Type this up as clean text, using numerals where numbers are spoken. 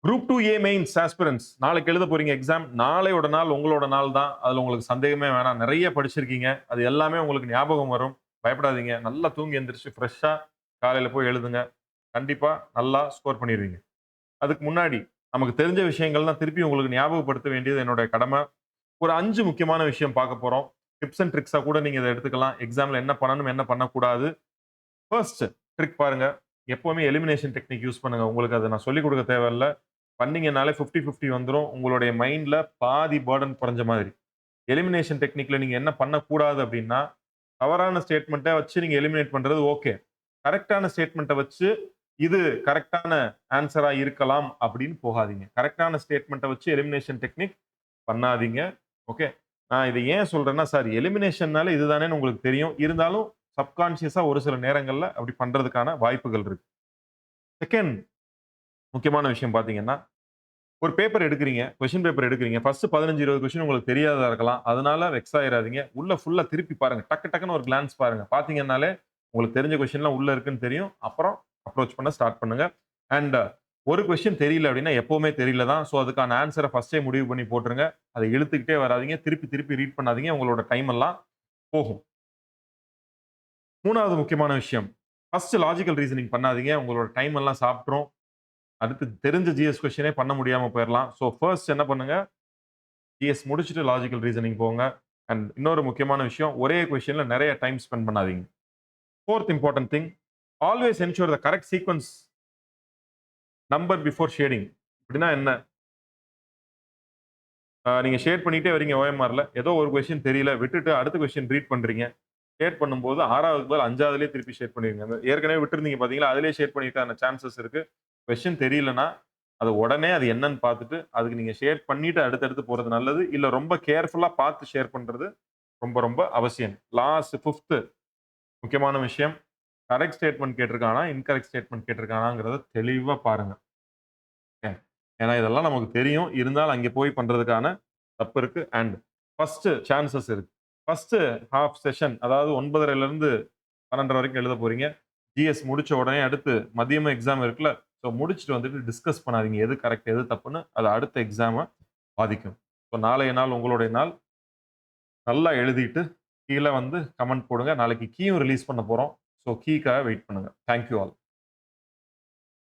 Group 2 ஏ mains ஆஸ்பிரன்ட்ஸ் நாளைக்கு எழுத போறீங்க எக்ஸாம். நாளையோட நாள் உங்களோட நாள் தான். அதுல உங்களுக்கு சந்தேகமே வேணாம். நெறைய படிச்சிருக்கீங்க. அது எல்லாமே உங்களுக்கு ஞாபகம் வரும். பயப்படாதீங்க. நல்லா தூங்கி எந்திரிச்சு ஃப்ரெஷ்ஷா காலையில போய் எழுதுங்க. கண்டிப்பா நல்லா ஸ்கோர் பண்ணிருவீங்க. அதுக்கு முன்னாடி நமக்கு தெரிஞ்ச விஷயங்கள்லாம் திருப்பி உங்களுக்கு ஞாபகப்படுத்த வேண்டியது என்னுடைய கடமை. ஒரு 5 முக்கியமான விஷயம் பார்க்க போறோம். டிப்ஸ் அண்ட் ட்ரிக்ஸா கூட நீங்க இத எடுத்துக்கலாம். எக்ஸாம்ல என்ன பண்ணணும், என்ன பண்ணக்கூடாது. ஃபர்ஸ்ட் ட்ரிக் பாருங்க. எப்பவுமே எலிமினேஷன் டெக்னிக் யூஸ் பண்ணுங்க. உங்களுக்கு அத நான் சொல்லிக் குடுக்க தேவையில்ல. பண்ணீங்கனாலே 50, 50 வந்துரும். உங்களுடைய மைண்ட்ல பாதி பர்டன் குறைஞ்ச மாதிரி. எலிமினேஷன் டெக்னிக்ல நீங்க என்ன பண்ணக்கூடாது அப்டின்னா, தவறான ஸ்டேட்மெண்ட்ட வச்சு நீங்க எலிமினேட் பண்றது ஓகே. கரெக்ட்டான ஸ்டேட்மெண்ட்ட வச்சு, இது கரெக்ட்டான ஆன்ஸரா இருக்கலாம் அப்படின்னு போகாதீங்க. கரெக்ட்டான ஸ்டேட்மெண்ட்ட வச்சு எலிமினேஷன் டெக்னிக் பண்ணாதீங்க. ஓகே. நான் இத ஏன் சொல்றேன்னா, சார் எலிமினேஷன்னாலே இதுதானேன்னு உங்களுக்கு தெரியும். இருந்தாலும் சப்கான்ஷியஸா ஒரு சில நேரங்கள்ல அப்படி பண்றதுக்கான வாய்ப்புகள் இருக்கு. செகண்ட் முக்கியமான விஷயம் பார்த்தீங்கன்னா, ஒரு பேப்பர் எடுக்கிறீங்க. கொஸ்டின் பேப்பர் எடுக்கிறீங்க. ஃபர்ஸ்ட் 15, 20 கொஸ்டின் உங்களுக்கு தெரியாததா இருக்கலாம். அதனால வெக்ஸ் ஆயிறாதீங்க. உள்ள ஃபுல்லா திருப்பி பாருங்க. டக்கு டக்குன்னு ஒரு கிளான்ஸ் பாருங்க. பார்த்தீங்கன்னாலே உங்களுக்கு தெரிஞ்ச கொஸ்டின்லாம் உள்ள இருக்குன்னு தெரியும். அப்புறம் அப்ரோச் பண்ண ஸ்டார்ட் பண்ணுங்க. அண்ட் ஒரு கொஸ்டின் தெரியல அப்படின்னா எப்பவுமே தெரியல தான். சோ அதுக்கான ஆன்ஸர ஃபர்ஸ்ட்டே முடிவு பண்ணி போட்டுருங்க. அத இழுத்துக்கிட்டே வராதீங்க. திருப்பி திருப்பி ரீட் பண்ணாதீங்க. உங்களோட டைம் எல்லாம் போகும். 3வது முக்கியமான விஷயம். ஃபர்ஸ்ட் லாஜிக்கல் ரீசனிங் பண்ணாதீங்க. உங்களோட டைம் எல்லாம் சாப்ட்ரும். அடுத்து தெரிஞ்ச ஜிஎஸ் கொஸ்டினே பண்ண முடியாம போயிரலாம். சோ ஃபர்ஸ்ட் என்ன பண்ணுங்க, ஜிஎஸ் முடிச்சுட்டு லாஜிக்கல் ரீசனிங் போங்க. அண்ட் இன்னொரு முக்கியமான விஷயம், ஒரே கொஸ்டின்ல நெறைய டைம் ஸ்பெண்ட் பண்ணாதீங்க. 4த் important thing, always ensure the correct sequence number before shading. அப்படின்னா என்ன? நீங்க ஷேட் பண்ணிட்டே வரீங்க ஓஎம்ஆர்ல. ஏதோ ஒரு கொஸ்டின் தெரியல. விட்டுட்டு அடுத்த கொஸ்டின் ரீட் பண்றீங்க. ஷேட் பண்ணும்போது 6வதுக்கு பதிலா 5வதுலயே திருப்பி ஷேட் பண்ணிருங்க. அந்த ஏற்கனவே விட்டுருந்தீங்க பார்த்தீங்களா? அதிலேயே ஷேட் பண்ணிருக்கான சான்சஸ் இருக்கு. கொஸ்டின் தெரியலன்னா, அது உடனே அது என்னன்னு பார்த்துட்டு, அதுக்கு நீங்க ஷேர் பண்ணிட்டு அடுத்தடுத்து போறது நல்லது. இல்ல ரொம்ப கேர்ஃபுல்லா பார்த்து ஷேர் பண்றது ரொம்ப ரொம்ப அவசியம். லாஸ்ட் 5த் முக்கியமான விஷயம். கரெக்ட் ஸ்டேட்மென்ட் கேட்டிருக்கானா, இன்கரெக்ட் ஸ்டேட்மென்ட் கேட்டிருக்கானாங்கிறத தெளிவா பாருங்க. ஏன்? ஏன்னா இதெல்லாம் நமக்கு தெரியும். இருந்தாலும் அங்கே போய் பண்றதுக்கான தப்பு இருக்கு. அண்ட் ஃபர்ஸ்ட் சான்சஸ் இருக்கு. ஃபர்ஸ்ட் ஹால்ஃப் செஷன் அதாவது 9:30லிருந்து 12:30 வரைக்கும் எழுத போறீங்க. ஜிஎஸ் முடிச்ச உடனே அடுத்து மதியமும் எக்ஸாம் இருக்குல்ல. ஸோ முடிச்சுட்டு வந்துட்டு டிஸ்கஸ் பண்ணாதீங்க. எது கரெக்ட், எது தப்புன்னு. அது அடுத்த எக்ஸாம பாதிக்கும். ஸோ நாளைய நாள் உங்களுடைய நாள். நல்லா எழுதிட்டு கீழ வந்து கமெண்ட் போடுங்க. நாளைக்கு கீயும் ரிலீஸ் பண்ண போறோம். ஸோ கீக்காக வெயிட் பண்ணுங்க. Thank you all.